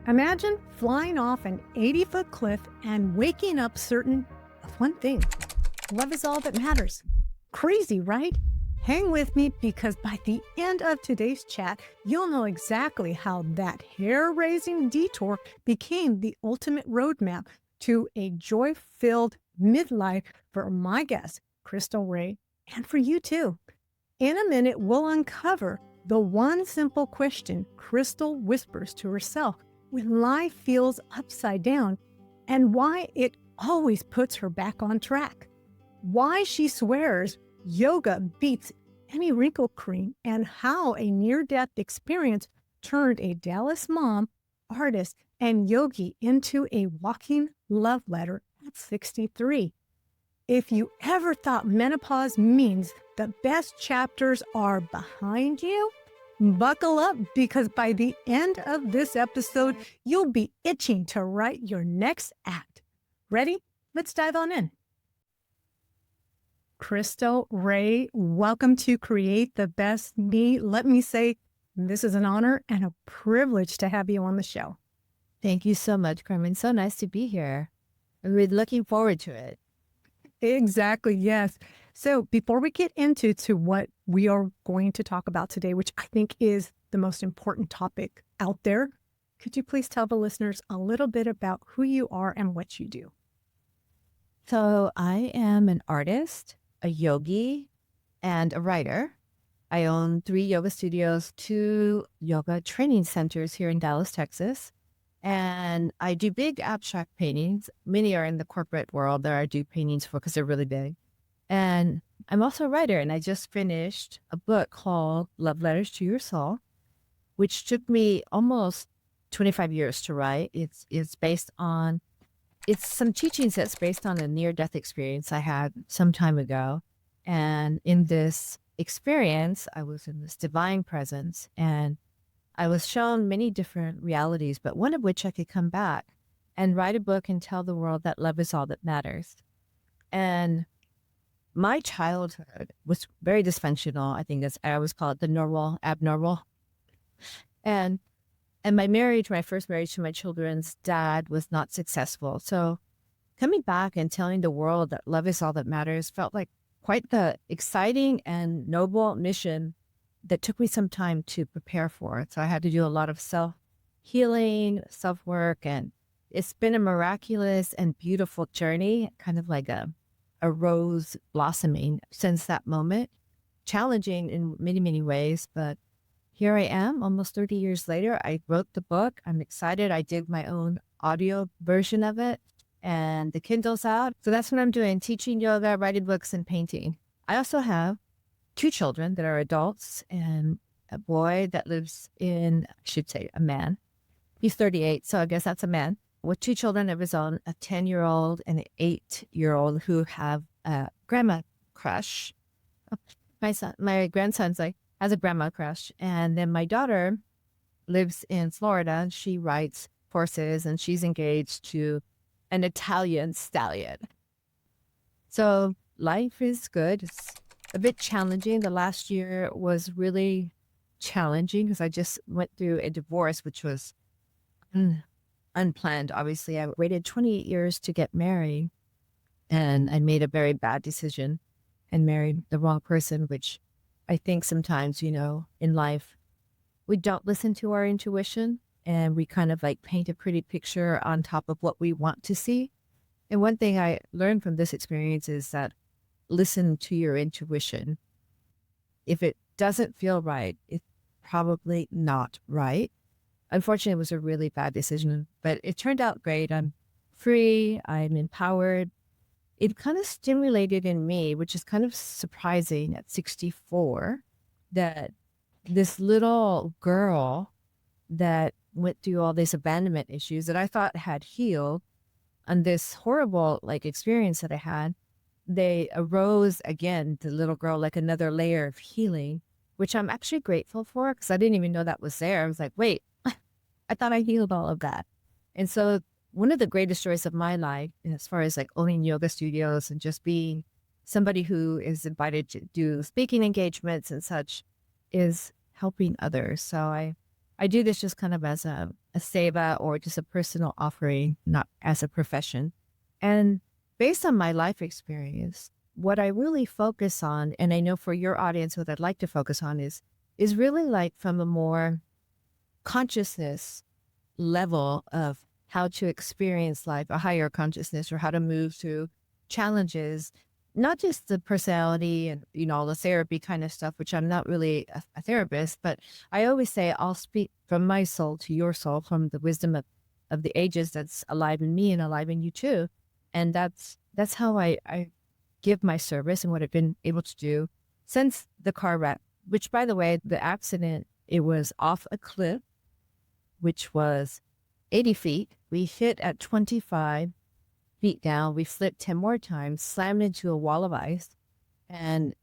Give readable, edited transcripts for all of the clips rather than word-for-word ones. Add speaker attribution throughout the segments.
Speaker 1: Imagine flying off an 80-foot cliff and waking up certain of one thing: love is all that matters. Crazy, right? Hang with me because by the end of today's chat, you'll know exactly how that hair raising detour became the ultimate roadmap to a joy filled midlife for my guest, Chrystal Rae, and for you too. In a minute, we'll uncover the one simple question Chrystal whispers to herself when life feels upside down and why it always puts her back on track. Why she swears yoga beats any wrinkle cream, and how a near-death experience turned a Dallas mom, artist, and yogi into a walking love letter at 63. If you ever thought menopause means the best chapters are behind you, buckle up because by the end of this episode, you'll be itching to write your next act. Ready? Let's dive on in. Chrystal Rae, welcome to Create the Best Me. Let me say, this is an honor and a privilege to have you on the show.
Speaker 2: Thank you so much, Carmen. So nice to be here. I'm really looking forward to it.
Speaker 1: Exactly, yes. So before we get into what we are going to talk about today, which I think is the most important topic out there, could you please tell the listeners a little bit about who you are and what you do?
Speaker 2: So I am an artist, a yogi, and a writer. I own 3 yoga studios, 2 yoga training centers here in Dallas, Texas. And I do big abstract paintings. Many are in the corporate world that I do paintings for because they're really big. And I'm also a writer, and I just finished a book called Love Letters to Your Soul, which took me almost 25 years to write. It's based on, it's some teachings that's based on a near-death experience I had some time ago. And in this experience, I was in this divine presence, and I was shown many different realities, but one of which I could come back and write a book and tell the world that love is all that matters. And my childhood was very dysfunctional. I think I always call it the normal, abnormal. And my marriage, my first marriage to my children's dad, was not successful. So coming back and telling the world that love is all that matters felt like quite the exciting and noble mission that took me some time to prepare for. So I had to do a lot of self-healing, self-work, and it's been a miraculous and beautiful journey, kind of like a rose blossoming since that moment. Challenging in many, many ways, but here I am almost 30 years later. I wrote the book. I'm excited. I did my own audio version of it, and the Kindle's out. So that's what I'm doing, teaching yoga, writing books, and painting. I also have 2 children that are adults and a boy that lives in, I should say, a man. He's 38, so I guess that's a man, with 2 children of his own, a 10-year-old and an 8-year-old who have a grandma crush. My grandson's has a grandma crush. And then my daughter lives in Florida. She rides horses, and she's engaged to an Italian stallion. So life is good. It's a bit challenging. The last year was really challenging because I just went through a divorce, which was unplanned. Obviously, I waited 28 years to get married, and I made a very bad decision and married the wrong person, which I think sometimes, in life, we don't listen to our intuition, and we kind of paint a pretty picture on top of what we want to see. And one thing I learned from this experience is that listen to your intuition. If it doesn't feel right, it's probably not right. Unfortunately, it was a really bad decision, but it turned out great. I'm free. I'm empowered. It kind of stimulated in me, which is kind of surprising at 64, that this little girl that went through all these abandonment issues that I thought had healed, and this horrible experience that I had, they arose again, the little girl, like another layer of healing, which I'm actually grateful for because I didn't even know that was there. I was like, wait, I thought I healed all of that. And so one of the greatest joys of my life, as far as owning yoga studios and just being somebody who is invited to do speaking engagements and such, is helping others. So I I do this just kind of as a seva or just a personal offering, not as a profession. And based on my life experience, what I really focus on, and I know for your audience, what I'd like to focus on is really like from a more consciousness level of how to experience life, a higher consciousness, or how to move through challenges, not just the personality and, all the therapy kind of stuff, which I'm not really a therapist, but I always say I'll speak from my soul to your soul, from the wisdom of the ages that's alive in me and alive in you too. And that's how I give my service and what I've been able to do since the car wreck, which, by the way, the accident, it was off a cliff, which was 80 feet. We hit at 25 feet down. We flipped 10 more times, slammed into a wall of ice. And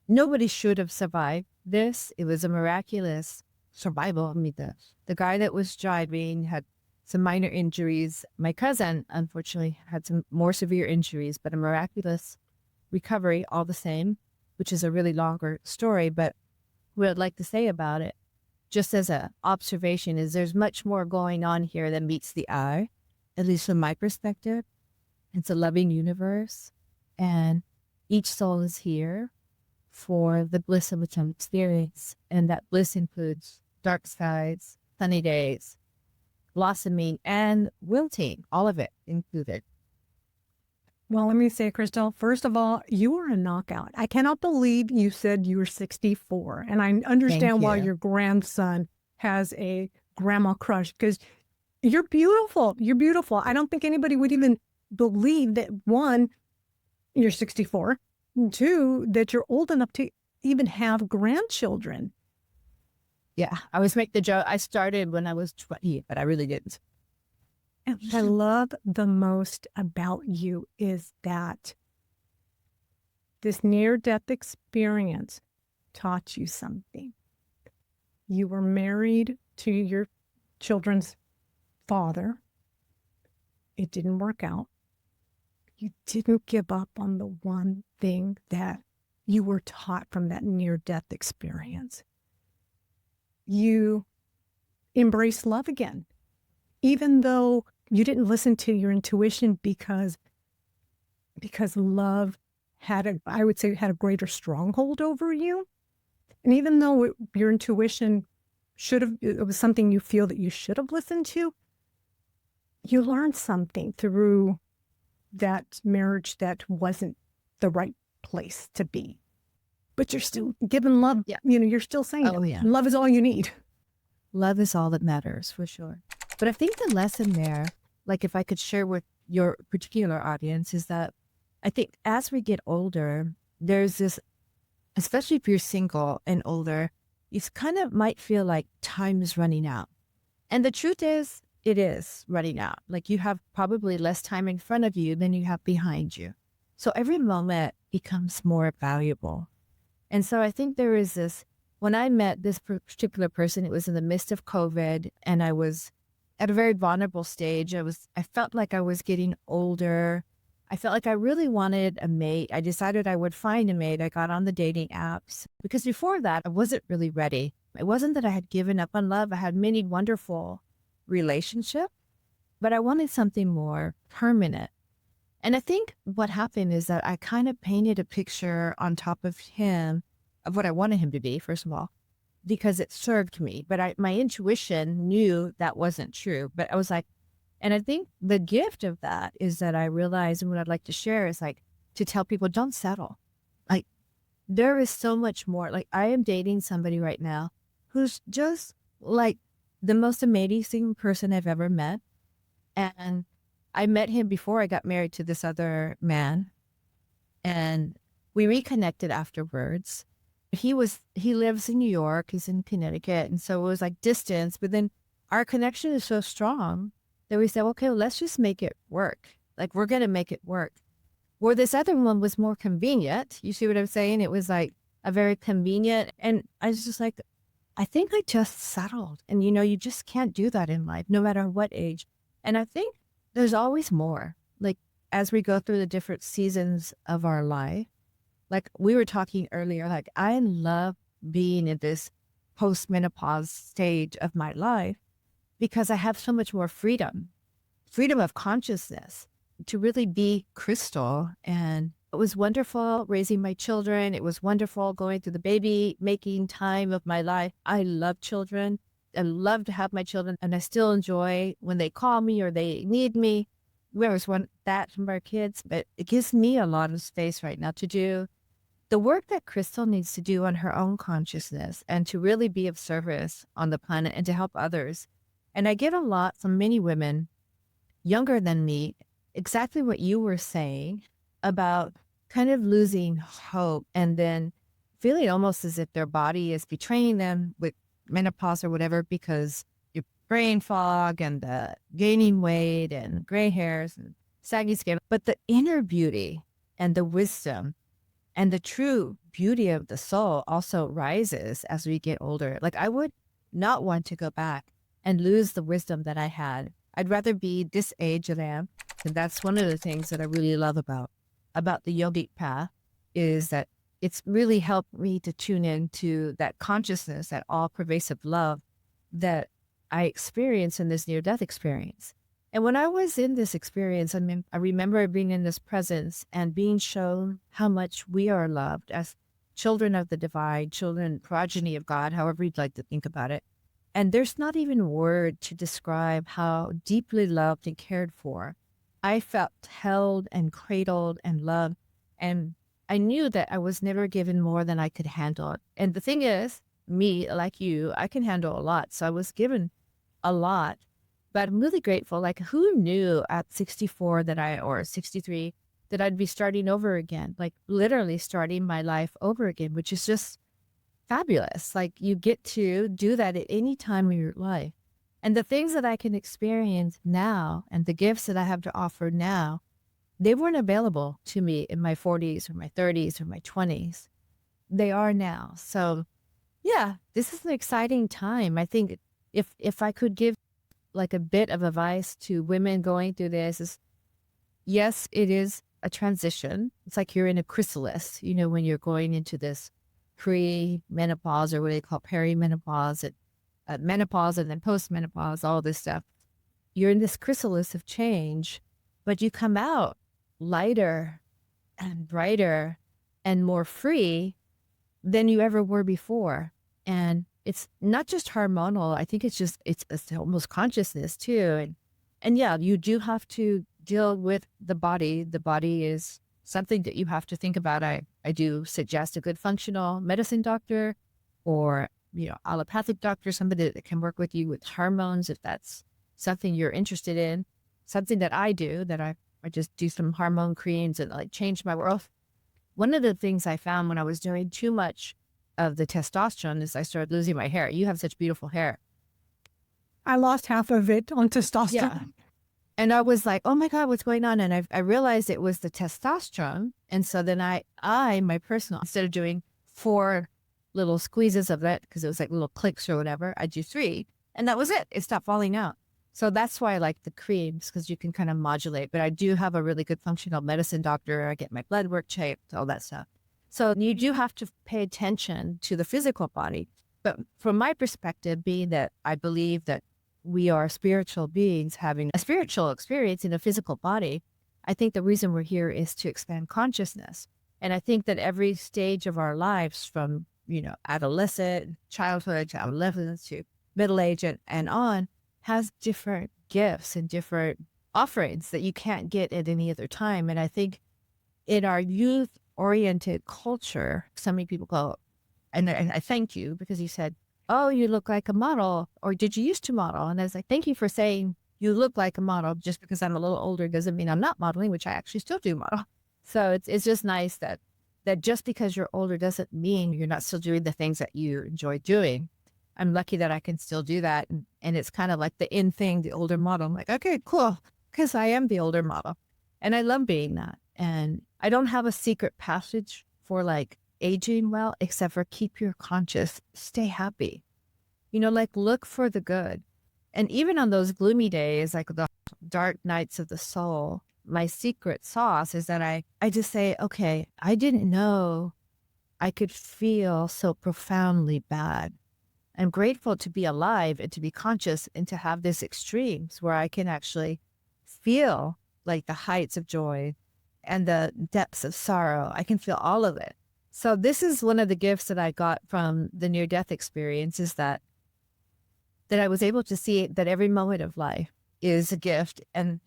Speaker 2: nobody should have survived this. It was a miraculous survival. I mean, the guy that was driving had some minor injuries. My cousin, unfortunately, had some more severe injuries, but a miraculous recovery all the same, which is a really longer story. But what I'd like to say about it, just as an observation, is there's much more going on here than meets the eye, at least from my perspective. It's a loving universe, and each soul is here for the bliss of its own experience. And that bliss includes dark sides, sunny days, blossoming, and wilting, all of it included.
Speaker 1: Well, let me say, Chrystal, first of all, you are a knockout. I cannot believe you said you were 64. And I understand why your grandson has a grandma crush, because you're beautiful. You're beautiful. I don't think anybody would even believe that, one, you're 64, and two, that you're old enough to even have grandchildren.
Speaker 2: Yeah, I always make the joke. I started when I was 20, but I really didn't.
Speaker 1: And what I love the most about you is that this near-death experience taught you something. You were married to your children's father. It didn't work out. You didn't give up on the one thing that you were taught from that near-death experience. You embraced love again, even though you didn't listen to your intuition because love had a greater stronghold over you. And even though your intuition it was something you feel that you should have listened to, you learned something through that marriage that wasn't the right place to be. But you're still giving love. Yeah. You're still saying love is all you need.
Speaker 2: Love is all that matters, for sure. But I think the lesson there, like if I could share with your particular audience, is that I think as we get older, there's this, especially if you're single and older, you kind of might feel like time is running out. And the truth is, it is running out. Like you have probably less time in front of you than you have behind you. So every moment becomes more valuable. And so I think there is this, when I met this particular person, it was in the midst of COVID, and I was at a very vulnerable stage. I felt like I was getting older. I felt like I really wanted a mate. I decided I would find a mate. I got on the dating apps because before that, I wasn't really ready. It wasn't that I had given up on love. I had many wonderful relationships, but I wanted something more permanent. And I think what happened is that I kind of painted a picture on top of him of what I wanted him to be, first of all, because it served me. But my intuition knew that wasn't true. But I was like, and I think the gift of that is that I realized, and what I'd like to share is like to tell people, don't settle. Like there is so much more. Like I am dating somebody right now who's just like the most amazing person I've ever met. And I met him before I got married to this other man, and we reconnected afterwards. He lives in New York, he's in Connecticut. And so it was like distance, but then our connection is so strong that we said, okay, well, let's just make it work. Like we're going to make it work. Where this other one was more convenient. You see what I'm saying? It was like a very convenient. And I was just like, I think I just settled. And you just can't do that in life, no matter what age. And I think there's always more. Like as we go through the different seasons of our life, like we were talking earlier, like I love being in this post-menopause stage of my life because I have so much more freedom of consciousness to really be Chrystal. And it was wonderful raising my children. It was wonderful going through the baby making time of my life. I love children. I love to have my children, and I still enjoy when they call me or they need me. We always want that from our kids, but it gives me a lot of space right now to do the work that Chrystal needs to do on her own consciousness and to really be of service on the planet and to help others. And I get a lot from many women younger than me, exactly what you were saying about kind of losing hope and then feeling almost as if their body is betraying them with menopause or whatever because your brain fog and the gaining weight and gray hairs and saggy skin. But the inner beauty and the wisdom and the true beauty of the soul also rises as we get older. Like I would not want to go back and lose the wisdom that I had. I'd rather be this age that I am. And that's one of the things that I really love about the yogic path is that it's really helped me to tune into that consciousness, that all pervasive love that I experienced in this near-death experience. And when I was in this experience, I remember being in this presence and being shown how much we are loved as children of the divine, children, progeny of God, however you'd like to think about it. And there's not even word to describe how deeply loved and cared for. I felt held and cradled and loved. And I knew that I was never given more than I could handle. And the thing is, me, like you, I can handle a lot. So I was given a lot. But I'm really grateful. Like, who knew at 64 or 63 that I'd be starting over again? Like, literally starting my life over again, which is just fabulous. Like, you get to do that at any time of your life. And the things that I can experience now and the gifts that I have to offer now, they weren't available to me in my 40s or my 30s or my 20s. They are now. So, yeah, this is an exciting time. I think if I could give like a bit of advice to women going through this is, yes, it is a transition. It's like you're in a chrysalis, when you're going into this pre-menopause or what they call perimenopause, menopause and then post-menopause, all this stuff. You're in this chrysalis of change, but you come out lighter and brighter and more free than you ever were before. And it's not just hormonal. I think it's almost consciousness too. And yeah, you do have to deal with the body. The body is something that you have to think about. I do suggest a good functional medicine doctor or, allopathic doctor, somebody that can work with you with hormones if that's something you're interested in. Something that I do, that I just do some hormone creams and like change my world. One of the things I found when I was doing too much of the testosterone is I started losing my hair. You have such beautiful hair.
Speaker 1: I lost half of it on testosterone.
Speaker 2: Yeah. And I was like, oh my God, what's going on? And I realized it was the testosterone. And so then my personal, instead of doing 4 little squeezes of that, because it was like little clicks or whatever, I do 3. And that was it. It stopped falling out. So that's why I like the creams, because you can kind of modulate. But I do have a really good functional medicine doctor. I get my blood work checked, all that stuff. So you do have to pay attention to the physical body. But from my perspective, being that I believe that we are spiritual beings having a spiritual experience in a physical body, I think the reason we're here is to expand consciousness. And I think that every stage of our lives from, adolescent, childhood to adolescence to middle age and on has different gifts and different offerings that you can't get at any other time. And I think in our youth-oriented culture, so many people go, and I thank you because you said, oh, you look like a model, or did you used to model? And I was like, thank you for saying you look like a model. Just because I'm a little older doesn't mean I'm not modeling, which I actually still do model. So it's just nice that just because you're older doesn't mean you're not still doing the things that you enjoy doing. I'm lucky that I can still do that. And it's kind of like the in thing, the older model. I'm like, okay, cool, because I am the older model. And I love being that. And I don't have a secret passage for like aging well, except for keep your conscious, stay happy. Look for the good. And even on those gloomy days, like the dark nights of the soul, my secret sauce is that I just say, okay, I didn't know I could feel so profoundly bad. I'm grateful to be alive and to be conscious and to have this extremes where I can actually feel like the heights of joy and the depths of sorrow. I can feel all of it. So this is one of the gifts that I got from the near-death experience, is that I was able to see that every moment of life is a gift, and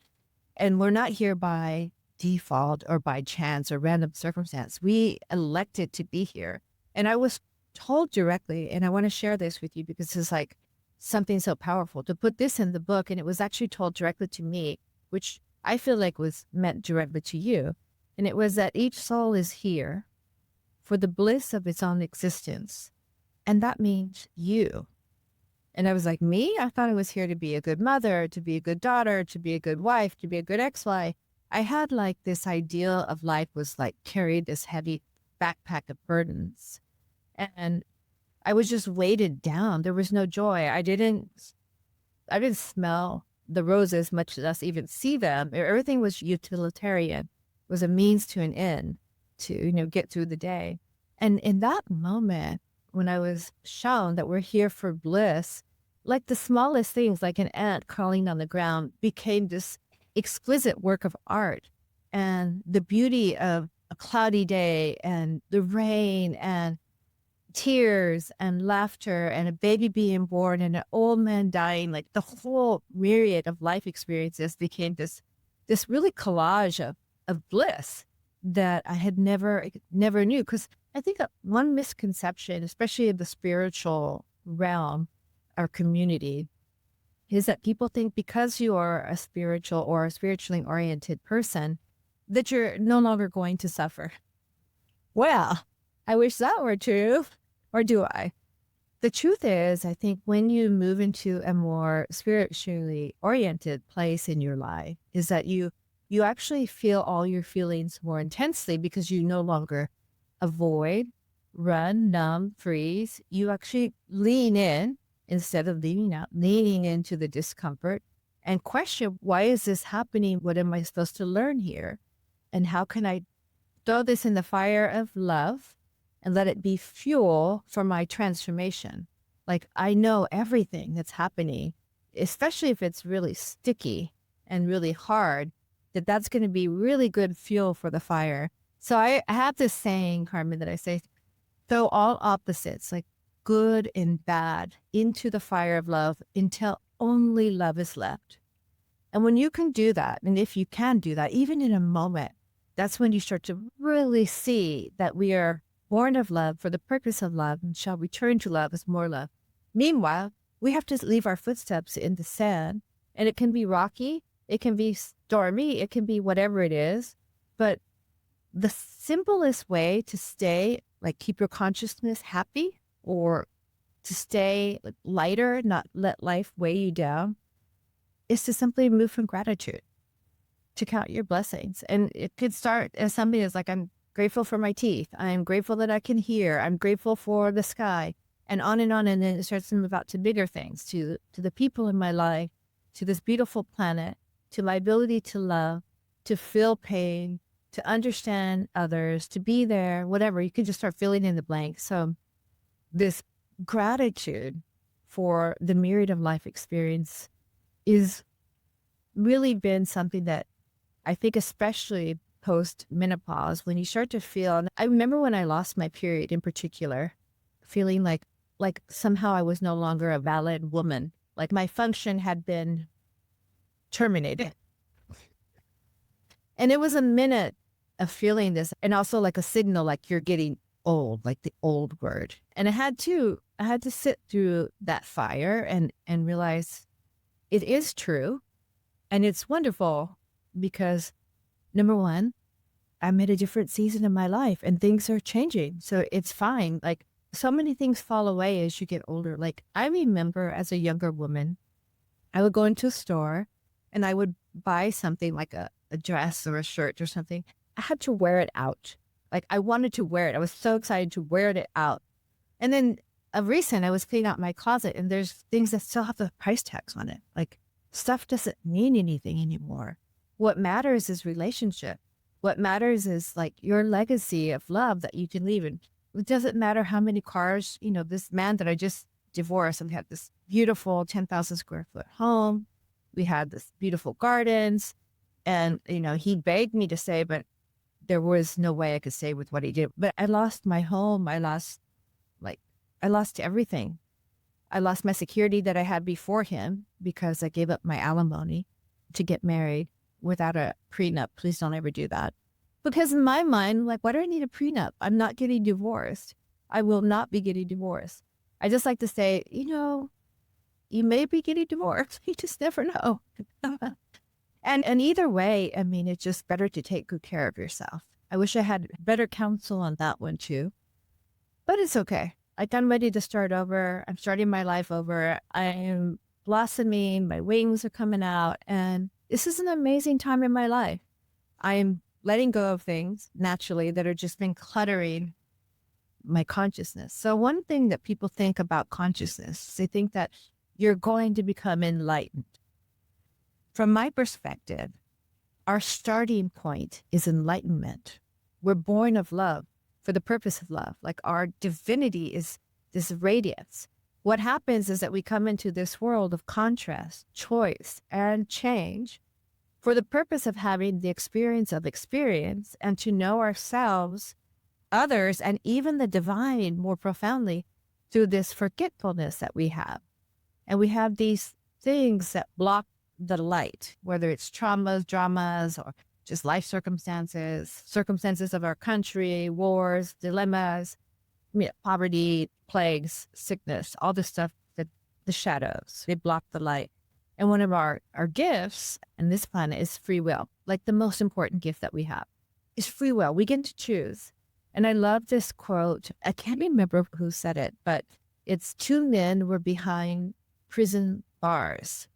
Speaker 2: we're not here by default or by chance or random circumstance. We elected to be here. And I was told directly, and I want to share this with you because it's like something so powerful to put this in the book. And it was actually told directly to me, which I feel like was meant directly to you. And it was that each soul is here for the bliss of its own existence. And that means you. And I was like, me? I thought I was here to be a good mother, to be a good daughter, to be a good wife, to be a good ex-wife. I had like this ideal of life was like carried this heavy backpack of burdens. And I was just weighted down. There was no joy. I didn't smell the roses, much less even see them. Everything was utilitarian, was a means to an end to, get through the day. And in that moment, when I was shown that we're here for bliss, like the smallest things, like an ant crawling on the ground, became this exquisite work of art. And the beauty of a cloudy day and the rain and tears and laughter and a baby being born and an old man dying, like the whole myriad of life experiences became this really collage of bliss that I had never knew. Because I think one misconception, especially in the spiritual realm, our community, is that people think because you are a spiritual or a spiritually oriented person, that you're no longer going to suffer. Well, I wish that were true. Or do I? The truth is, I think when you move into a more spiritually oriented place in your life, is that you actually feel all your feelings more intensely because you no longer avoid, run, numb, freeze. You actually lean in instead of leaning out, leaning into the discomfort and question, why is this happening? What am I supposed to learn here? And how can I throw this in the fire of love and let it be fuel for my transformation? Like, I know everything that's happening, especially if it's really sticky and really hard, that's going to be really good fuel for the fire. So I have this saying, Carmen, that I say, throw all opposites, like good and bad, into the fire of love until only love is left. And when you can do that, and if you can do that, even in a moment, that's when you start to really see that we are born of love for the purpose of love and shall return to love as more love. Meanwhile, we have to leave our footsteps in the sand, and it can be rocky, it can be stormy, it can be whatever it is. But the simplest way to stay, like keep your consciousness happy, or to stay lighter, not let life weigh you down, is to simply move from gratitude, to count your blessings. And it could start as something that's like, I'm grateful for my teeth. I'm grateful that I can hear. I'm grateful for the sky, and on. And then it starts to move out to bigger things, to the people in my life, to this beautiful planet, to my ability to love, to feel pain, to understand others, to be there, whatever. You can just start filling in the blanks. So this gratitude for the myriad of life experience is really been something that I think, especially post-menopause, when you start to feel, and I remember when I lost my period in particular, feeling like somehow I was no longer a valid woman, like my function had been terminated. And it was a minute of feeling this, and also like a signal, like you're getting old, like the old word. And I had to sit through that fire and realize it is true. And it's wonderful because, number one, I'm at a different season of my life and things are changing. So it's fine. Like, so many things fall away as you get older. Like, I remember as a younger woman, I would go into a store and I would buy something like a dress or a shirt or something. I had to wear it out. Like, I wanted to wear it. I was so excited to wear it out. And then of recent, I was cleaning out my closet and there's things that still have the price tags on it. Like, stuff doesn't mean anything anymore. What matters is relationship. What matters is like your legacy of love that you can leave. And it doesn't matter how many cars, this man that I just divorced, and we had this beautiful 10,000 square foot home. We had this beautiful gardens. And, he begged me to stay, but there was no way I could stay with what he did. But I lost my home. I lost everything. I lost my security that I had before him because I gave up my alimony to get married without a prenup. Please don't ever do that. Because in my mind, like, why do I need a prenup? I'm not getting divorced. I will not be getting divorced. I just like to say, you may be getting divorced. You just never know. And either way, I mean, it's just better to take good care of yourself. I wish I had better counsel on that one too. But it's okay. I'm ready to start over. I'm starting my life over. I am blossoming. My wings are coming out. And this is an amazing time in my life. I am letting go of things naturally that are just been cluttering my consciousness. So one thing that people think about consciousness, they think that you're going to become enlightened. From my perspective, our starting point is enlightenment. We're born of love for the purpose of love. Like, our divinity is this radiance. What happens is that we come into this world of contrast, choice, and change for the purpose of having the experience of experience and to know ourselves, others, and even the divine more profoundly through this forgetfulness that we have. And we have these things that block the light, whether it's traumas, dramas, or just life circumstances of our country, wars, dilemmas, poverty, plagues, sickness, all this stuff, that the shadows, they block the light. And one of our gifts on this planet is free will. Like, the most important gift that we have is free will. We get to choose. And I love this quote. I can't remember who said it, but it's two men were behind prison bars.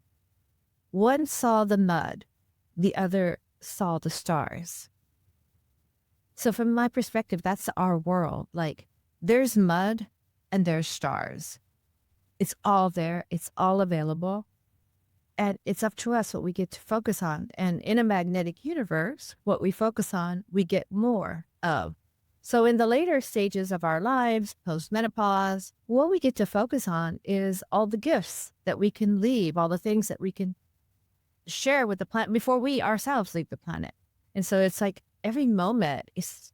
Speaker 2: One saw the mud, the other saw the stars. So from my perspective, that's our world. Like, there's mud and there's stars. It's all there. It's all available. And it's up to us what we get to focus on. And in a magnetic universe, what we focus on, we get more of. So in the later stages of our lives, post-menopause, what we get to focus on is all the gifts that we can leave, all the things that we can share with the planet before we ourselves leave the planet. And so it's like every moment is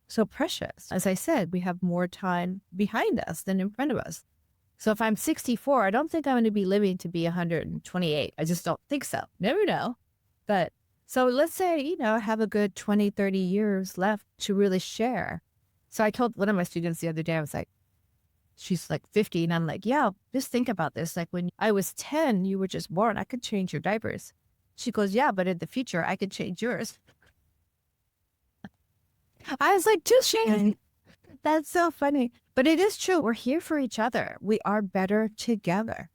Speaker 2: so precious. As I said, we have more time behind us than in front of us. So if I'm 64, I don't think I'm going to be living to be 128. I just don't think so. Never know. But so let's say, I have a good 20, 30 years left to really share. So I told one of my students the other day, I was like, she's like 50. And I'm like, yeah, just think about this. Like, when I was 10, you were just born. I could change your diapers. She goes, yeah, but in the future, I could change yours. I was like, touche. That's so funny. But it is true. We're here for each other. We are better together.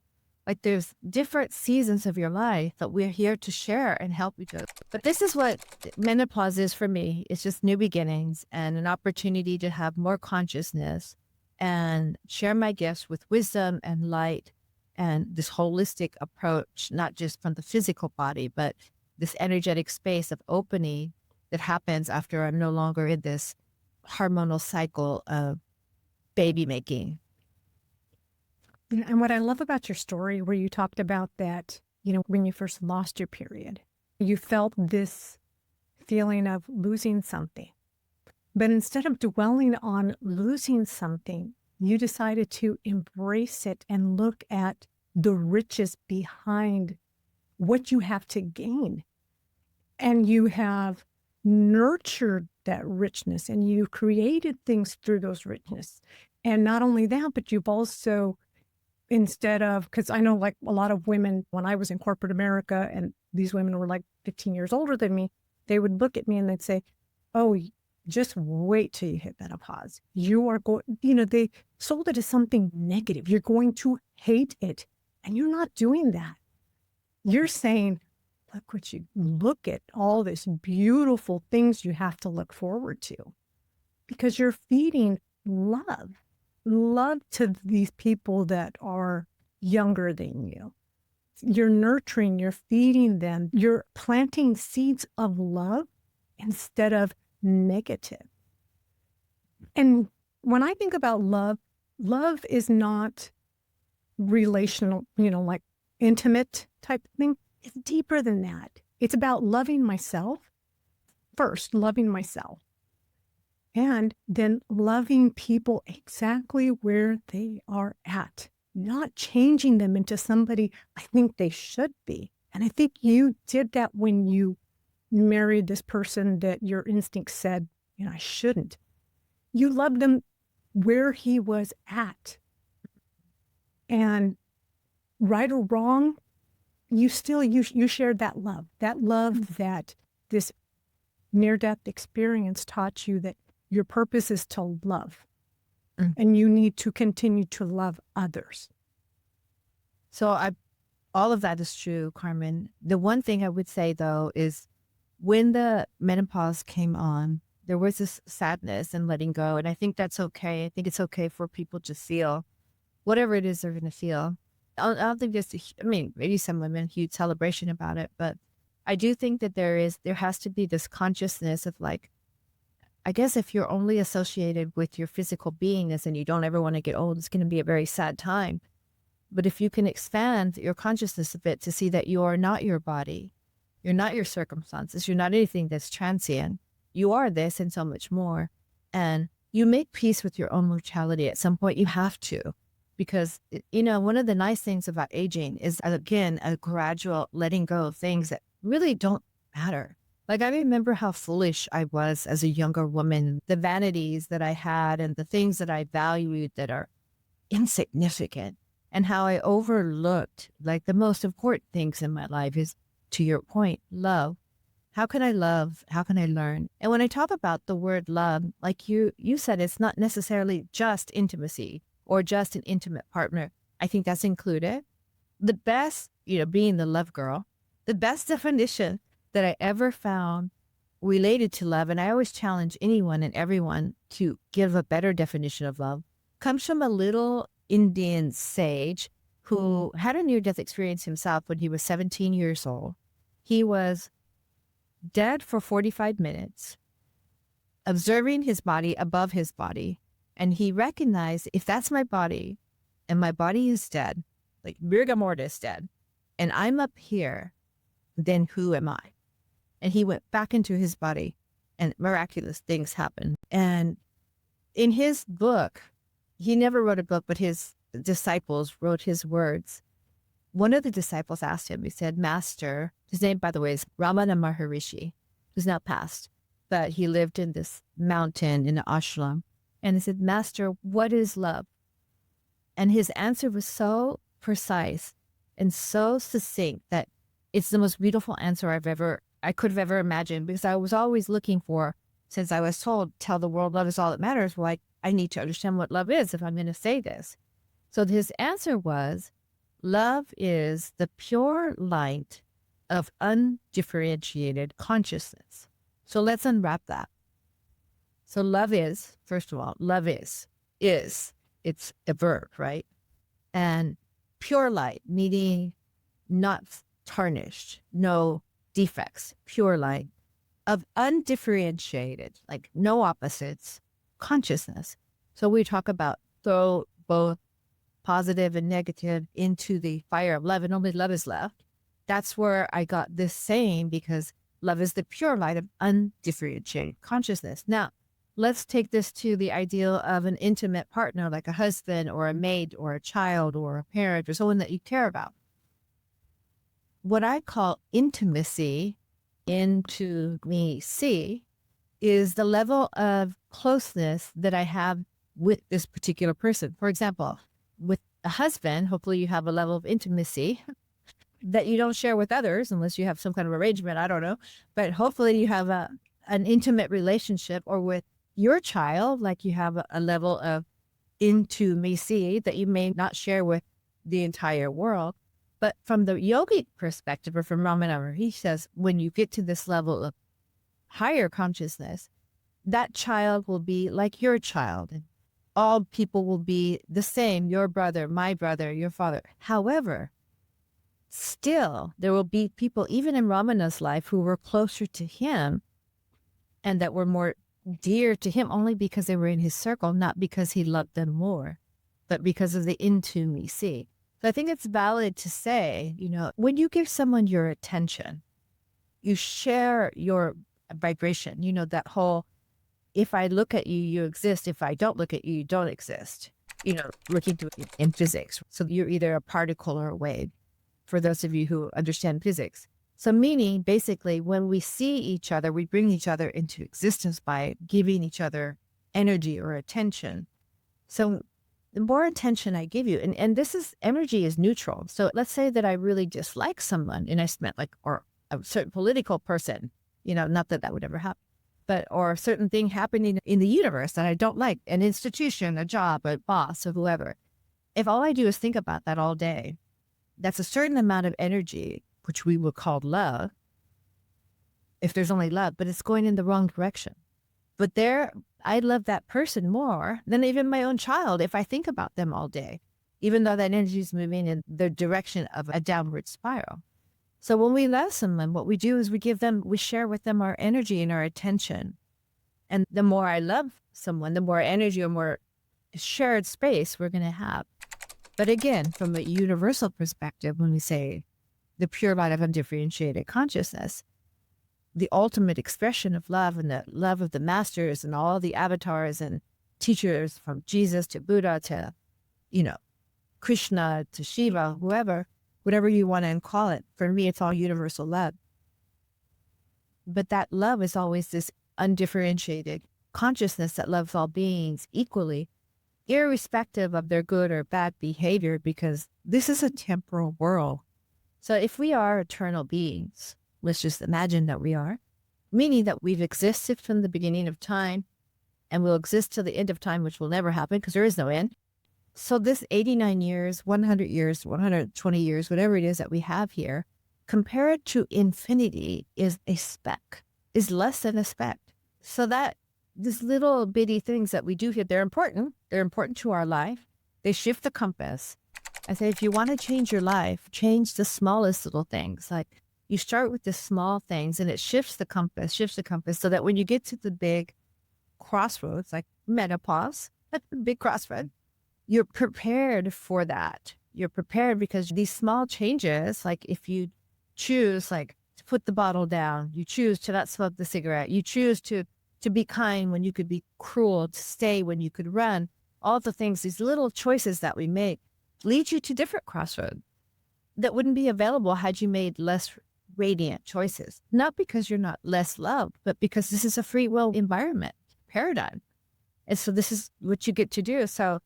Speaker 2: Like, there's different seasons of your life that we're here to share and help each other. But this is what menopause is for me. It's just new beginnings and an opportunity to have more consciousness and share my gifts with wisdom and light and this holistic approach, not just from the physical body, but this energetic space of opening that happens after I'm no longer in this hormonal cycle of baby making.
Speaker 1: And what I love about your story, where you talked about that, when you first lost your period, you felt this feeling of losing something. But instead of dwelling on losing something, you decided to embrace it and look at the riches behind what you have to gain. And you have nurtured that richness, and you created things through those richness. And not only that, but you've also, instead of, because I know, like, a lot of women, when I was in corporate America and these women were like 15 years older than me, they would look at me and they'd say, oh, just wait till you hit menopause. You are going, they sold it as something negative. You're going to hate it. And you're not doing that. You're saying, look at all this beautiful things you have to look forward to, because you're feeding love to these people that are younger than you. You're nurturing, you're feeding them, you're planting seeds of love instead of negative. And when I think about love, love is not relational, like intimate type thing. It's deeper than that. It's about loving myself first, loving myself, and then loving people exactly where they are at, not changing them into somebody I think they should be. And I think you did that when you married this person that your instinct said, I shouldn't. You loved him where he was at. And right or wrong, you shared that love that this near-death experience taught you, that your purpose is to love, and you need to continue to love others.
Speaker 2: So all of that is true, Carmen. The one thing I would say, though, is when the menopause came on, there was this sadness and letting go. And I think that's okay. I think it's okay for people to feel whatever it is they're going to feel. I don't think maybe some women, huge celebration about it. But I do think that there has to be this consciousness of, like, I guess if you're only associated with your physical beingness and you don't ever want to get old, it's going to be a very sad time. But if you can expand your consciousness a bit to see that you are not your body, you're not your circumstances, you're not anything that's transient, you are this and so much more. And you make peace with your own mortality. At some point, you have to. Because, one of the nice things about aging is, again, a gradual letting go of things that really don't matter. Like, I remember how foolish I was as a younger woman, the vanities that I had and the things that I valued that are insignificant, and how I overlooked, like, the most important things in my life is, to your point, love. How can I love? How can I learn? And when I talk about the word love, like you said, it's not necessarily just intimacy or just an intimate partner. I think that's included. The best, being the love girl, the best definition that I ever found related to love, and I always challenge anyone and everyone to give a better definition of love, comes from a little Indian sage who had a near-death experience himself when he was 17 years old. He was dead for 45 minutes, observing his body above his body. And he recognized, if that's my body and my body is dead, like rigor mortis dead, and I'm up here, then who am I? And he went back into his body and miraculous things happened. And in his book, he never wrote a book, but his disciples wrote his words. One of the disciples asked him, he said, Master, his name, by the way, is Ramana Maharishi, who's now passed, but he lived in this mountain in an ashram. And he said, Master, what is love? And his answer was so precise and so succinct that it's the most beautiful answer I could have ever imagined, because I was always looking for, since I was told, tell the world love is all that matters. Well, I need to understand what love is if I'm going to say this. So his answer was, love is the pure light of undifferentiated consciousness. So let's unwrap that. So love is, first of all, love is, it's a verb, right? And pure light, meaning not tarnished, no defects, pure light of undifferentiated, like no opposites, consciousness. So we talk about throw both positive and negative into the fire of love, and only love is left. That's where I got this saying, because love is the pure light of undifferentiated consciousness. Now, let's take this to the ideal of an intimate partner, like a husband or a mate or a child or a parent or someone that you care about. What I call intimacy, intimacy, is the level of closeness that I have with this particular person. For example, with a husband, hopefully you have a level of intimacy that you don't share with others unless you have some kind of arrangement, I don't know. But hopefully you have an intimate relationship, or with your child, like you have a level of intimacy that you may not share with the entire world. But from the yogic perspective, or from Ramana, he says, when you get to this level of higher consciousness, that child will be like your child. And all people will be the same, your brother, my brother, your father. However, still, there will be people, even in Ramana's life, who were closer to him and that were more dear to him only because they were in his circle, not because he loved them more, but because of the intimacy. So I think it's valid to say, when you give someone your attention, you share your vibration, that whole, if I look at you, you exist. If I don't look at you, you don't exist. Looking to it in physics. So you're either a particle or a wave, for those of you who understand physics. So meaning, basically, when we see each other, we bring each other into existence by giving each other energy or attention. So the more attention I give you, and this is, energy is neutral. So let's say that I really dislike someone, and I spent or a certain political person, not that that would ever happen, but, or a certain thing happening in the universe that I don't like, an institution, a job, a boss, or whoever. If all I do is think about that all day, that's a certain amount of energy, which we would call love, if there's only love, but it's going in the wrong direction. But I love that person more than even my own child if I think about them all day, even though that energy is moving in the direction of a downward spiral. So when we love someone, what we do is we share with them our energy and our attention. And the more I love someone, the more energy or more shared space we're going to have. But again, from a universal perspective, when we say the pure light of undifferentiated consciousness, the ultimate expression of love and the love of the masters and all the avatars and teachers, from Jesus to Buddha to, Krishna to Shiva, whatever you want to call it. For me, it's all universal love. But that love is always this undifferentiated consciousness that loves all beings equally, irrespective of their good or bad behavior, because this is a temporal world. So if we are eternal beings, let's just imagine that we are, meaning that we've existed from the beginning of time and will exist till the end of time, which will never happen because there is no end. So this 89 years, 100 years, 120 years, whatever it is that we have here, compared to infinity, is a speck, is less than a speck. So that these little bitty things that we do here, they're important. They're important to our life. They shift the compass. I say, if you want to change your life, change the smallest little things. Like, you start with the small things and it shifts the compass so that when you get to the big crossroads, like menopause, that's the big crossroad, you're prepared for that. You're prepared because these small changes, like if you choose to put the bottle down, you choose to not smoke the cigarette, you choose to be kind when you could be cruel, to stay when you could run, all the things, these little choices that we make lead you to different crossroads that wouldn't be available had you made less radiant choices. Not because you're not less loved, but because this is a free will environment paradigm. And so this is what you get to do. So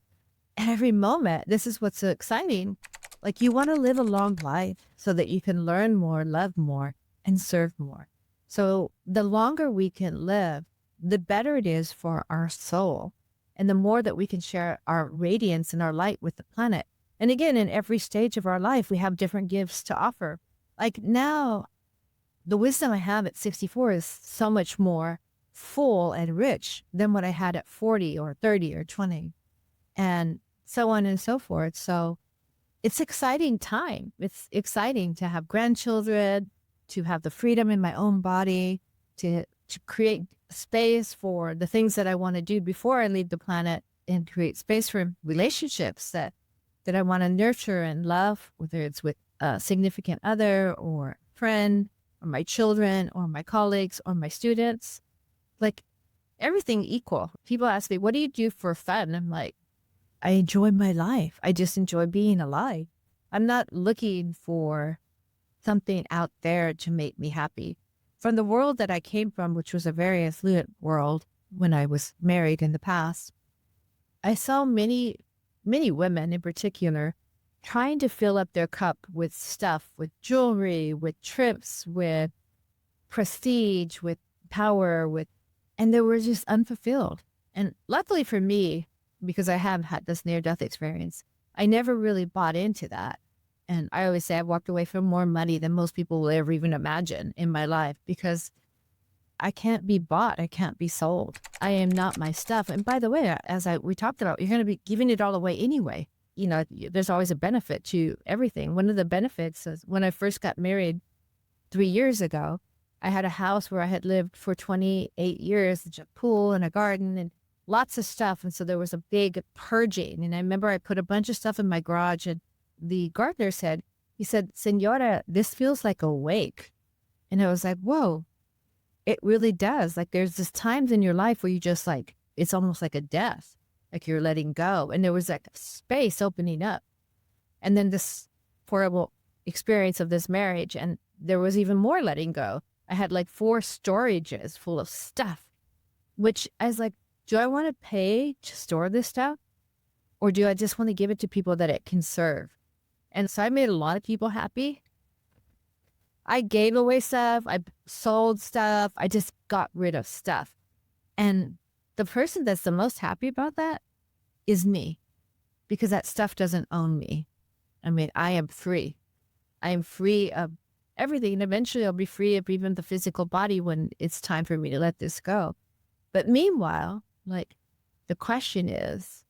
Speaker 2: at every moment, this is what's so exciting. Like, you want to live a long life so that you can learn more, love more, and serve more. So the longer we can live, the better it is for our soul. And the more that we can share our radiance and our light with the planet. And again, in every stage of our life, we have different gifts to offer. Like now, the wisdom I have at 64 is so much more full and rich than what I had at 40 or 30 or 20, and so on and so forth. So it's exciting time. It's exciting to have grandchildren, to have the freedom in my own body, to create space for the things that I want to do before I leave the planet, and create space for relationships that I want to nurture and love, whether it's with a significant other or friend or my children or my colleagues or my students, like everything equal. People ask me, what do you do for fun? I'm like, I enjoy my life. I just enjoy being alive. I'm not looking for something out there to make me happy. From the world that I came from, which was a very affluent world when I was married in the past, I saw many women in particular trying to fill up their cup with stuff, with jewelry, with trips, with prestige, with power, and they were just unfulfilled. And luckily for me, because I have had this near-death experience, I never really bought into that. And I always say I walked away from more money than most people will ever even imagine in my life, because I can't be bought. I can't be sold. I am not my stuff. And by the way, we talked about, you're going to be giving it all away anyway. There's always a benefit to everything. One of the benefits is when I first got married 3 years ago, I had a house where I had lived for 28 years, a pool and a garden and lots of stuff. And so there was a big purging. And I remember I put a bunch of stuff in my garage, and the gardener said, he said, Senora, this feels like a wake. And I was like, whoa, it really does. Like there's this times in your life where you just like, it's almost like a death, like you're letting go. And there was like a space opening up. And then this horrible experience of this marriage. And there was even more letting go. I had like 4 storages full of stuff, which I was like, do I want to pay to store this stuff? Or do I just want to give it to people that it can serve? And so I made a lot of people happy. I gave away stuff. I sold stuff. I just got rid of stuff. And the person that's the most happy about that is me, because that stuff doesn't own me. I mean, I am free. I am free of everything. And eventually I'll be free of even the physical body when it's time for me to let this go. But meanwhile, like the question is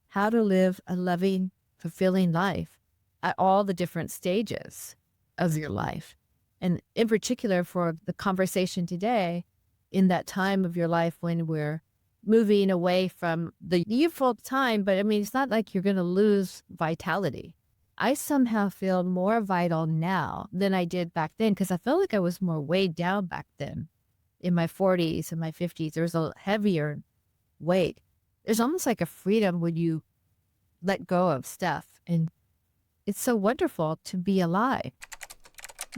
Speaker 2: how to live a loving, fulfilling life at all the different stages of your life. And in particular for the conversation today, in that time of your life when we're moving away from the youthful time, but I mean, it's not like you're going to lose vitality. I somehow feel more vital now than I did back then, because I felt like I was more weighed down back then. In my 40s and my 50s, there was a heavier weight. There's almost like a freedom when you let go of stuff. And it's so wonderful to be alive.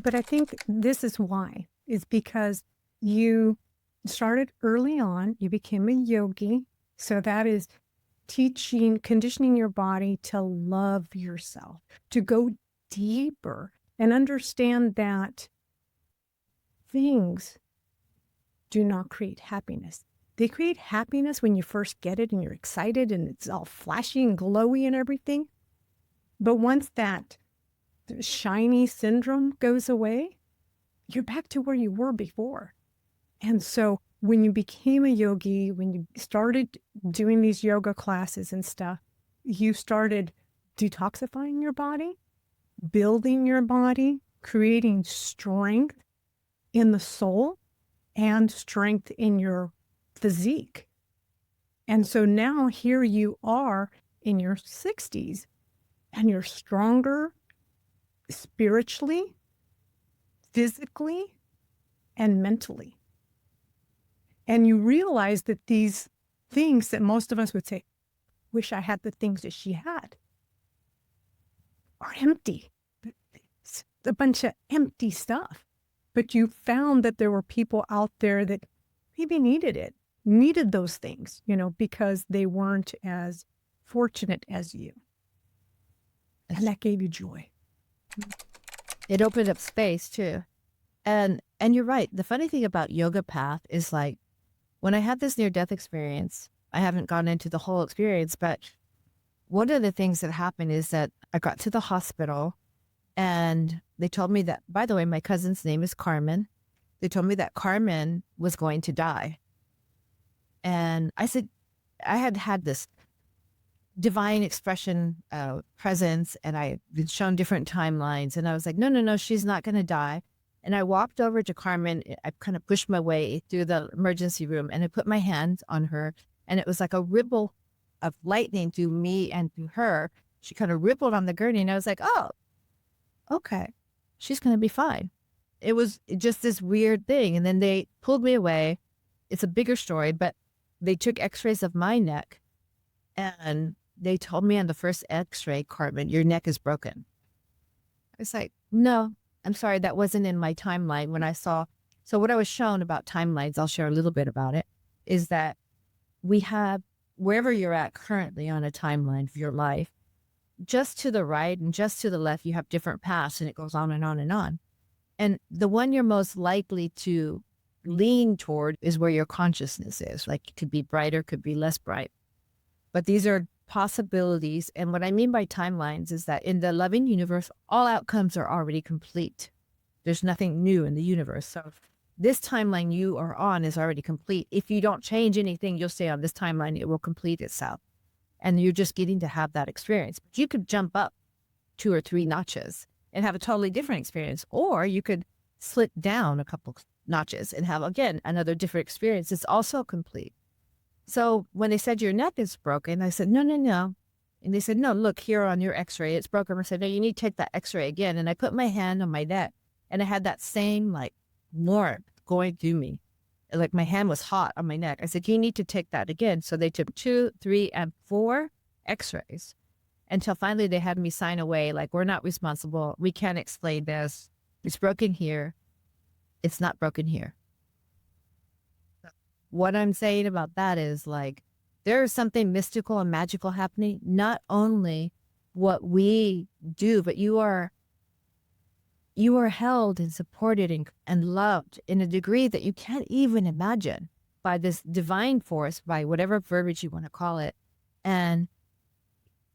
Speaker 1: But I think this is why, is because you started early on, you became a yogi. So that is teaching, conditioning your body to love yourself, to go deeper and understand that things do not create happiness. They create happiness when you first get it and you're excited and it's all flashy and glowy and everything. But once that shiny syndrome goes away, you're back to where you were before. And so when you became a yogi, when you started doing these yoga classes and stuff, you started detoxifying your body, building your body, creating strength in the soul and strength in your physique. And so now here you are in your 60s and you're stronger spiritually, physically, and mentally. And you realize that these things that most of us would say, wish I had the things that she had, are empty. It's a bunch of empty stuff. But you found that there were people out there that maybe needed those things, because they weren't as fortunate as you. And that gave you joy.
Speaker 2: It opened up space too. And you're right. The funny thing about Yoga Path is like, when I had this near-death experience, I haven't gone into the whole experience, but one of the things that happened is that I got to the hospital and they told me that, by the way, my cousin's name is Carmen. They told me that Carmen was going to die. And I said, I had this divine expression presence, and I had been shown different timelines. And I was like, no, she's not going to die. And I walked over to Carmen. I kind of pushed my way through the emergency room and I put my hand on her. And it was like a ripple of lightning through me and through her. She kind of rippled on the gurney. And I was like, oh, okay, she's going to be fine. It was just this weird thing. And then they pulled me away. It's a bigger story, but they took x-rays of my neck. And they told me on the first x-ray, Carmen, your neck is broken. I was like, no. I'm sorry, that wasn't in my timeline when I saw. So what I was shown about timelines, I'll share a little bit about it, is that we have, wherever you're at currently on a timeline of your life, just to the right and just to the left, you have different paths, and it goes on and on and on. And the one you're most likely to lean toward is where your consciousness is. Like it could be brighter, could be less bright. But these are possibilities. And what I mean by timelines is that in the loving universe, all outcomes are already complete. There's nothing new in the universe. So this timeline you are on is already complete. If you don't change anything, you'll stay on this timeline. It will complete itself. And you're just getting to have that experience. But you could jump up 2 or 3 notches and have a totally different experience. Or you could slip down a couple notches and have, again, another different experience. It's also complete. So when they said your neck is broken, I said, no. And they said, no, look here on your x-ray, it's broken. I said, no, you need to take that x-ray again. And I put my hand on my neck and I had that same like warmth going through me. Like my hand was hot on my neck. I said, you need to take that again. So they took 2, 3, and 4 x-rays until finally they had me sign away. Like, we're not responsible. We can't explain this. It's broken here. It's not broken here. What I'm saying about that is like, there is something mystical and magical happening, not only what we do, but you are held and supported and loved in a degree that you can't even imagine by this divine force, by whatever verbiage you want to call it. And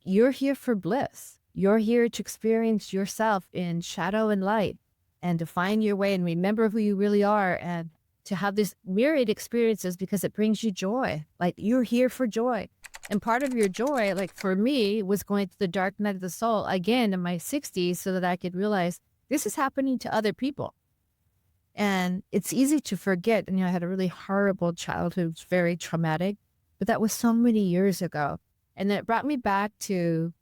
Speaker 2: you're here for bliss. You're here to experience yourself in shadow and light and to find your way and remember who you really are and to have this myriad experiences because it brings you joy. Like, you're here for joy. And part of your joy, like for me, was going through the dark night of the soul again in my 60s so that I could realize this is happening to other people. And it's easy to forget. And, I had a really horrible childhood, it was very traumatic, but that was so many years ago. And then it brought me back to,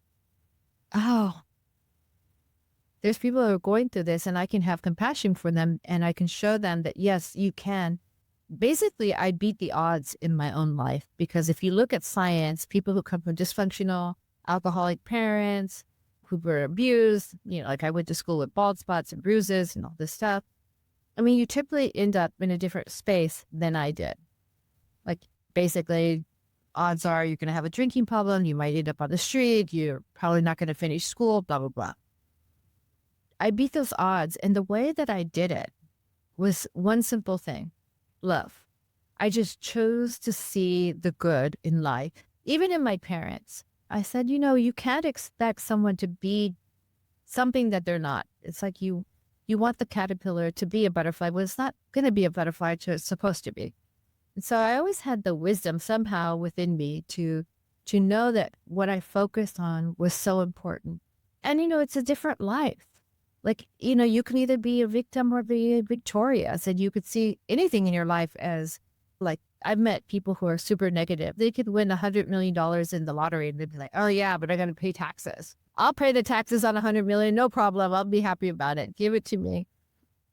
Speaker 2: oh, there's people who are going through this and I can have compassion for them and I can show them that, yes, you can. Basically, I beat the odds in my own life because if you look at science, people who come from dysfunctional, alcoholic parents, who were abused, like I went to school with bald spots and bruises and all this stuff. I mean, you typically end up in a different space than I did. Like, basically, odds are you're going to have a drinking problem. You might end up on the street. You're probably not going to finish school, blah, blah, blah. I beat those odds. And the way that I did it was one simple thing: love. I just chose to see the good in life, even in my parents. I said, you can't expect someone to be something that they're not. It's like you want the caterpillar to be a butterfly. Well, it's not going to be a butterfly till it's supposed to be. And so I always had the wisdom somehow within me to know that what I focused on was so important. And, it's a different life. Like, you can either be a victim or be victorious, and you could see anything in your life as, like, I've met people who are super negative. They could win $100 million in the lottery and they'd be like, oh yeah, but I got to pay taxes. I'll pay the taxes on $100 million. No problem. I'll be happy about it. Give it to me.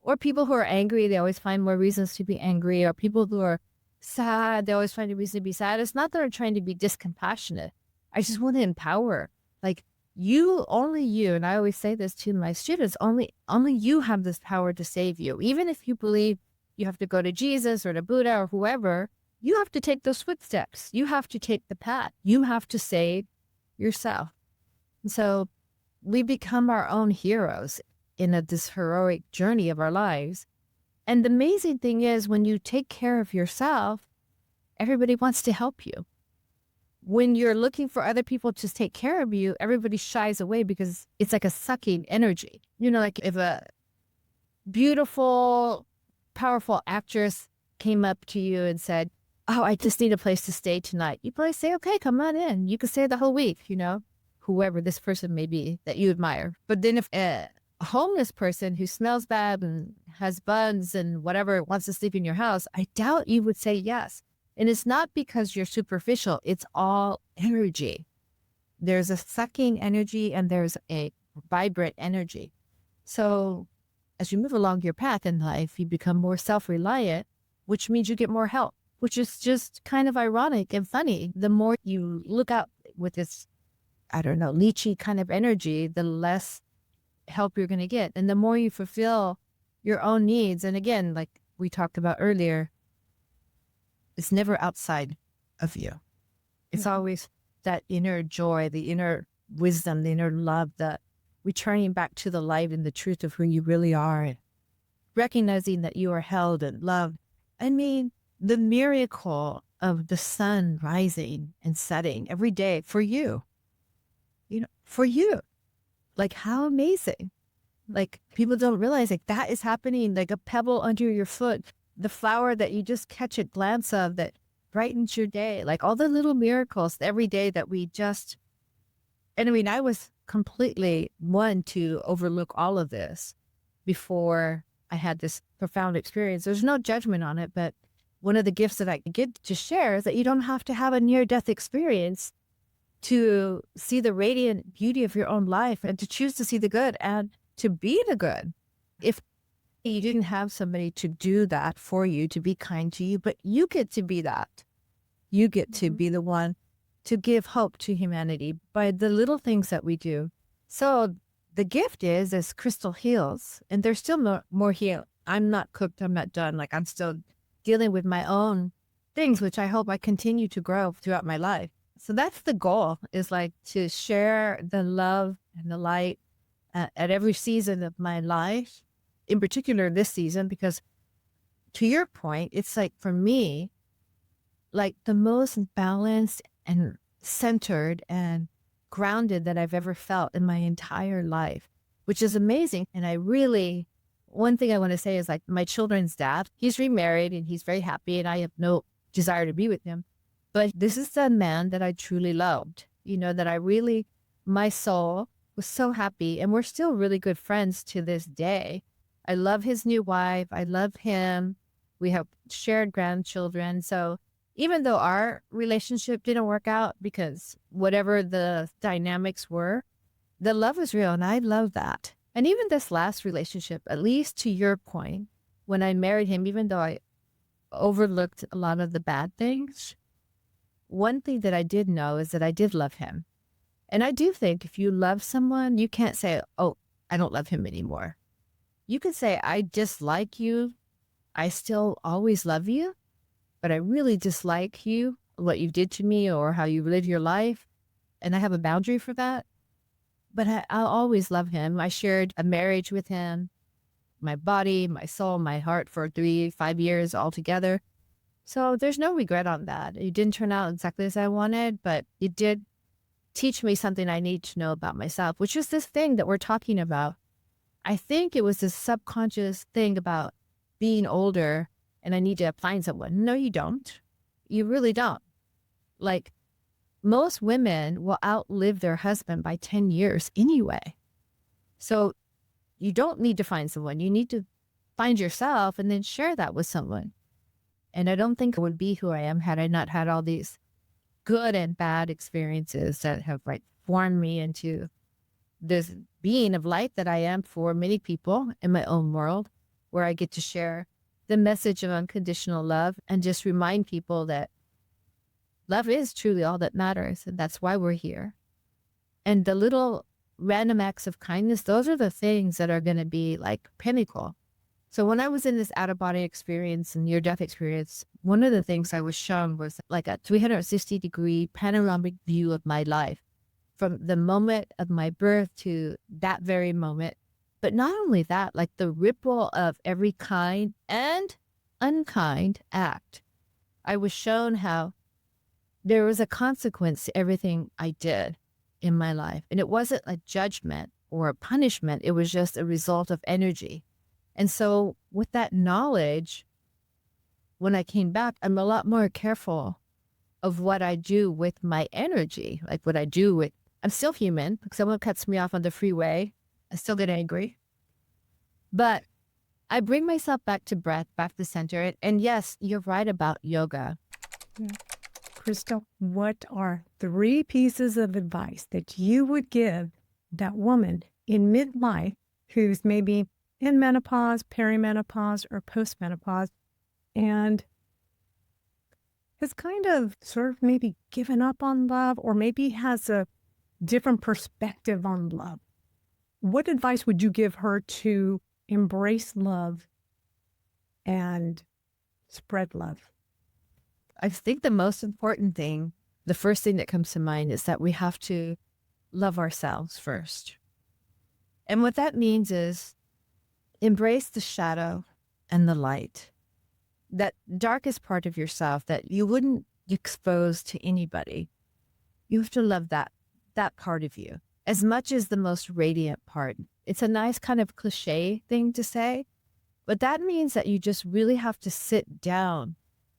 Speaker 2: Or people who are angry, they always find more reasons to be angry. Or people who are sad, they always find a reason to be sad. It's not that I'm trying to be discompassionate. I just want to empower. Like, only you, and I always say this to my students, only you have this power to save you. Even if you believe you have to go to Jesus or to Buddha or whoever, you have to take those footsteps. You have to take the path. You have to save yourself. And so we become our own heroes in this heroic journey of our lives. And the amazing thing is, when you take care of yourself, everybody wants to help you. When you're looking for other people to take care of you, everybody shies away because it's like a sucking energy. Like if a beautiful, powerful actress came up to you and said, oh, I just need a place to stay tonight. You probably say, okay, come on in. You can stay the whole week, whoever this person may be that you admire. But then if a homeless person who smells bad and has buns and whatever wants to sleep in your house, I doubt you would say yes. And it's not because you're superficial. It's all energy. There's a sucking energy and there's a vibrant energy. So as you move along your path in life, you become more self-reliant, which means you get more help, which is just kind of ironic and funny. The more you look out with this, leechy kind of energy, the less help you're going to get. And the more you fulfill your own needs. And again, like we talked about earlier, it's never outside of you. It's always that inner joy, the inner wisdom, the inner love, the returning back to the light and the truth of who you really are, and recognizing that you are held and loved. I mean, the miracle of the sun rising and setting every day for you, for you. Like, how amazing. Like, people don't realize, like, that is happening, like a pebble under your foot, the flower that you just catch a glance of that brightens your day, like all the little miracles every day that we just, and I mean, I was completely one to overlook all of this before I had this profound experience. There's no judgment on it, but one of the gifts that I get to share is that you don't have to have a near-death experience to see the radiant beauty of your own life and to choose to see the good and to be the good. If you didn't have somebody to do that for you, to be kind to you, but you get to be that. You get to be the one to give hope to humanity by the little things that we do. So the gift is as Chrystal heals, and there's still more heal. I'm not cooked. I'm not done. Like I'm still dealing with my own things, which I hope I continue to grow throughout my life. So that's the goal, is like to share the love and the light at every season of my life, in particular this season, because to your point, it's like for me, like the most balanced and centered and grounded that I've ever felt in my entire life, which is amazing. And one thing I want to say is like my children's dad, he's remarried and he's very happy and I have no desire to be with him. But this is the man that I truly loved, that my soul was so happy, and we're still really good friends to this day. I love his new wife. I love him. We have shared grandchildren. So even though our relationship didn't work out because whatever the dynamics were, the love was real. And I love that. And even this last relationship, at least to your point, when I married him, even though I overlooked a lot of the bad things, one thing that I did know is that I did love him. And I do think if you love someone, you can't say, oh, I don't love him anymore. You can say, I dislike you. I still always love you, but I really dislike you, what you did to me or how you live your life. And I have a boundary for that. But I'll always love him. I shared a marriage with him, my body, my soul, my heart for 5 years altogether. So there's no regret on that. It didn't turn out exactly as I wanted, but it did teach me something I need to know about myself, which is this thing that we're talking about. I think it was this subconscious thing about being older and I need to find someone. No, you don't. You really don't. Like most women will outlive their husband by 10 years anyway. So you don't need to find someone. You need to find yourself and then share that with someone. And I don't think I would be who I am had I not had all these good and bad experiences that have like formed me into this being of light that I am for many people in my own world, where I get to share the message of unconditional love and just remind people that love is truly all that matters. And that's why we're here. And the little random acts of kindness, those are the things that are going to be like pinnacle. So when I was in this out-of-body experience and near-death experience, one of the things I was shown was like a 360-degree panoramic view of my life from the moment of my birth to that very moment. But not only that, like the ripple of every kind and unkind act. I was shown how there was a consequence to everything I did in my life. And it wasn't a judgment or a punishment. It was just a result of energy. And so with that knowledge, when I came back, I'm a lot more careful of what I do with my energy, like what I do with, I'm still human. If someone cuts me off on the freeway, I still get angry. But I bring myself back to breath, back to center. And yes, you're right about yoga.
Speaker 1: Chrystal, what are 3 pieces of advice that you would give that woman in midlife who's maybe in menopause, perimenopause, or postmenopause, and has kind of sort of maybe given up on love, or maybe has a different perspective on love? What advice would you give her to embrace love and spread love?
Speaker 2: I think the most important thing, the first thing that comes to mind is that we have to love ourselves first. And what that means is embrace the shadow and the light, that darkest part of yourself that you wouldn't expose to anybody. You have to love that part of you as much as the most radiant part. It's a nice kind of cliche thing to say, but that means that you just really have to sit down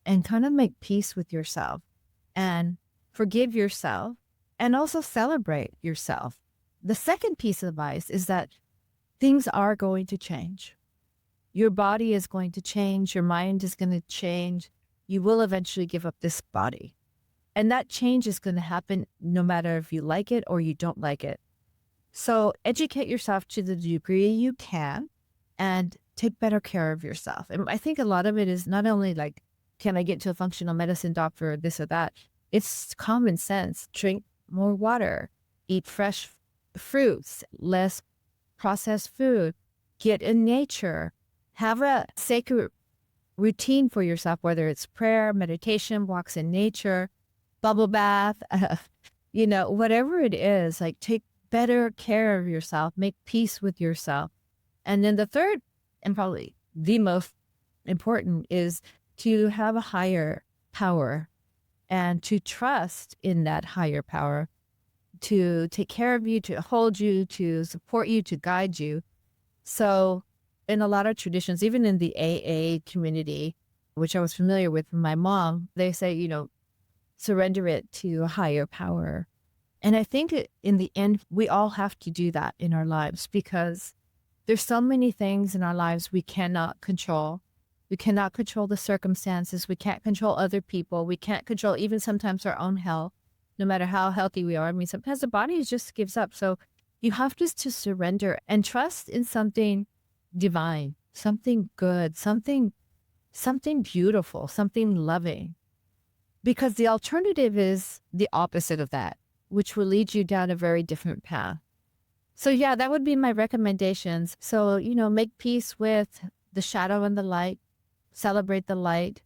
Speaker 2: and kind of make peace with yourself and forgive yourself and also celebrate yourself. The second piece of advice is that things are going to change. Your body is going to change. Your mind is going to change. You will eventually give up this body. And that change is going to happen no matter if you like it or you don't like it. So educate yourself to the degree you can and take better care of yourself. And I think a lot of it is not only like, can I get to a functional medicine doctor or this or that? It's common sense. Drink more water, eat fresh fruits, less processed food, get in nature, have a sacred routine for yourself, whether it's prayer, meditation, walks in nature, bubble bath, whatever it is, like take better care of yourself, make peace with yourself. And then the third, and probably the most important, is to have a higher power and to trust in that higher power to take care of you, to hold you, to support you, to guide you. So in a lot of traditions, even in the AA community, which I was familiar with from my mom, they say, surrender it to a higher power. And I think in the end, we all have to do that in our lives because there's so many things in our lives we cannot control. We cannot control the circumstances. We can't control other people. We can't control even sometimes our own health, no matter how healthy we are. I mean, sometimes the body just gives up. So you have to surrender and trust in something divine, something good, something beautiful, something loving. Because the alternative is the opposite of that, which will lead you down a very different path. So yeah, that would be my recommendations. So, make peace with the shadow and the light, celebrate the light,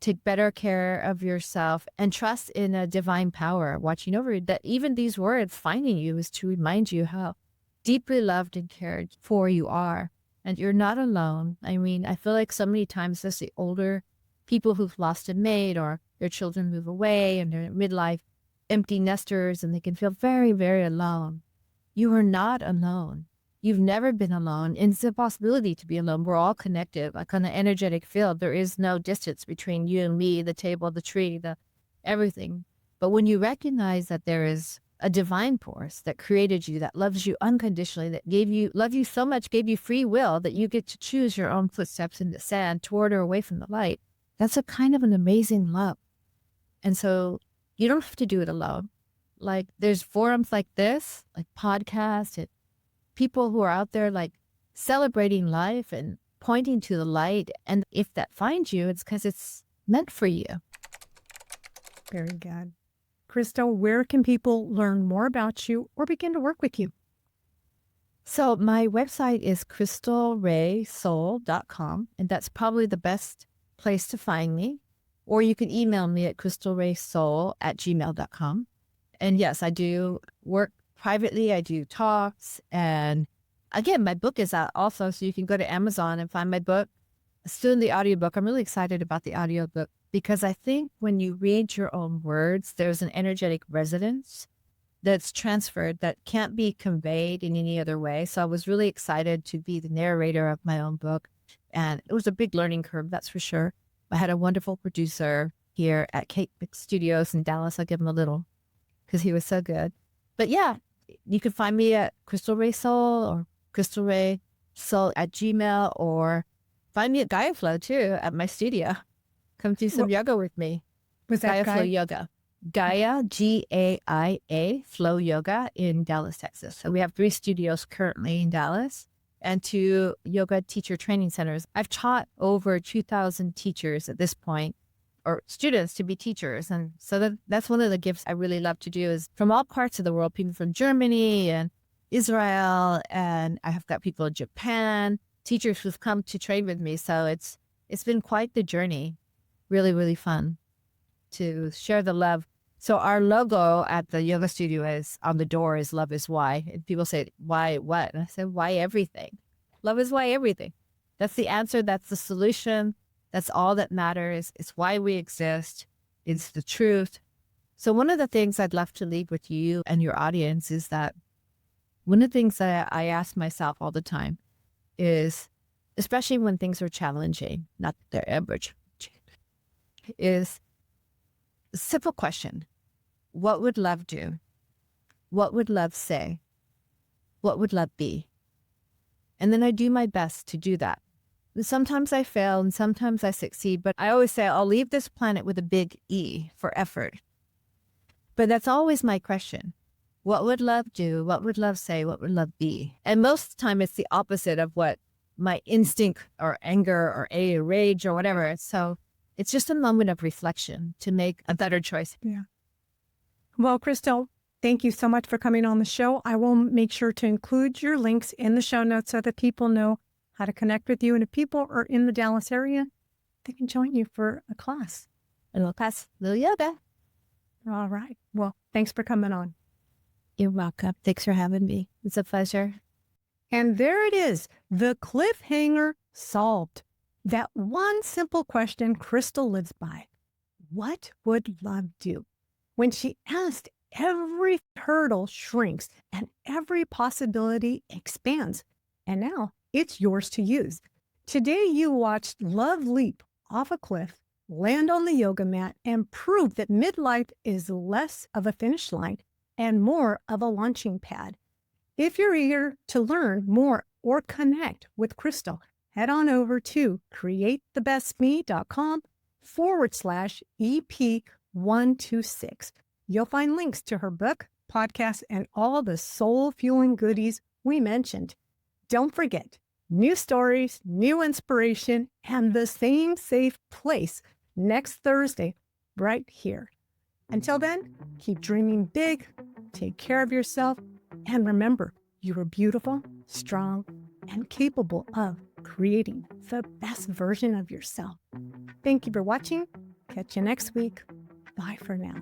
Speaker 2: take better care of yourself, and trust in a divine power watching over you. That even these words finding you is to remind you how deeply loved and cared for you are. And you're not alone. I mean, I feel like so many times as the older people who've lost a mate or their children move away and they're midlife empty nesters and they can feel very, very alone. You are not alone. You've never been alone. And it's a possibility to be alone. We're all connected, like on an energetic field. There is no distance between you and me, the table, the tree, the everything. But when you recognize that there is a divine force that created you, that loves you unconditionally, that loved you so much, gave you free will that you get to choose your own footsteps in the sand toward or away from the light. That's a kind of an amazing love. And so you don't have to do it alone. Like there's forums like this, like podcasts, and people who are out there like celebrating life and pointing to the light. And if that finds you, it's because it's meant for you.
Speaker 1: Very good. Chrystal, where can people learn more about you or begin to work with you?
Speaker 2: So my website is crystalraesoul.com, and that's probably the best place to find me. Or you can email me at crystalraesoul@gmail.com. And yes, I do work privately. I do talks. And again, my book is out also. So you can go to Amazon and find my book. Still in the audiobook. I'm really excited about the audiobook because I think when you read your own words, there's an energetic resonance that's transferred that can't be conveyed in any other way. So I was really excited to be the narrator of my own book. And it was a big learning curve, that's for sure. I had a wonderful producer here at Cape Studios in Dallas. I'll give him a little because he was so good. But yeah, you can find me at Chrystal Rae Soul or Chrystal Rae Soul at Gmail, or find me at Gaia Flow too at my studio. Come do some yoga with me.
Speaker 1: Was that
Speaker 2: Gaia Flow Yoga? Gaia, Gaia Flow Yoga in Dallas, Texas. So we have 3 studios currently in Dallas and 2 yoga teacher training centers. I've taught over 2,000 teachers at this point, or students to be teachers. And so that's one of the gifts I really love to do is from all parts of the world, people from Germany and Israel, and I have got people in Japan, teachers who've come to train with me. So it's been quite the journey. Really, really fun to share the love. So our logo at the yoga studio is on the door is love is why. And people say, why what? And I said, why everything? Love is why everything. That's the answer. That's the solution. That's all that matters. It's why we exist. It's the truth. So one of the things I'd love to leave with you and your audience is that one of the things that I ask myself all the time is, especially when things are challenging, not that they're ever challenging, is a simple question. What would love do? What would love say? What would love be? And then I do my best to do that. And sometimes I fail and sometimes I succeed, but I always say I'll leave this planet with a big E for effort. But that's always my question. What would love do? What would love say? What would love be? And most of the time it's the opposite of what my instinct or anger or a rage or whatever. So it's just a moment of reflection to make a better choice.
Speaker 1: Yeah. Well, Chrystal, thank you so much for coming on the show. I will make sure to include your links in the show notes so that people know how to connect with you. And if people are in the Dallas area, they can join you for a class.
Speaker 2: A little class, little yoga.
Speaker 1: All right. Well, thanks for coming on.
Speaker 2: You're welcome. Thanks for having me. It's a pleasure.
Speaker 1: And there it is, the cliffhanger solved. That one simple question Chrystal lives by. What would love do? When she asked, every hurdle shrinks and every possibility expands. And now it's yours to use. Today you watched love leap off a cliff, land on the yoga mat, and prove that midlife is less of a finish line and more of a launching pad. If you're eager to learn more or connect with Chrystal, head on over to createthebestme.com/EP126. You'll find links to her book, podcast, and all the soul-fueling goodies we mentioned. Don't forget, new stories, new inspiration, and the same safe place next Thursday, right here. Until then, keep dreaming big, take care of yourself, and remember, you are beautiful, strong, and capable of creating the best version of yourself. Thank you for watching. Catch you next week. Bye for now.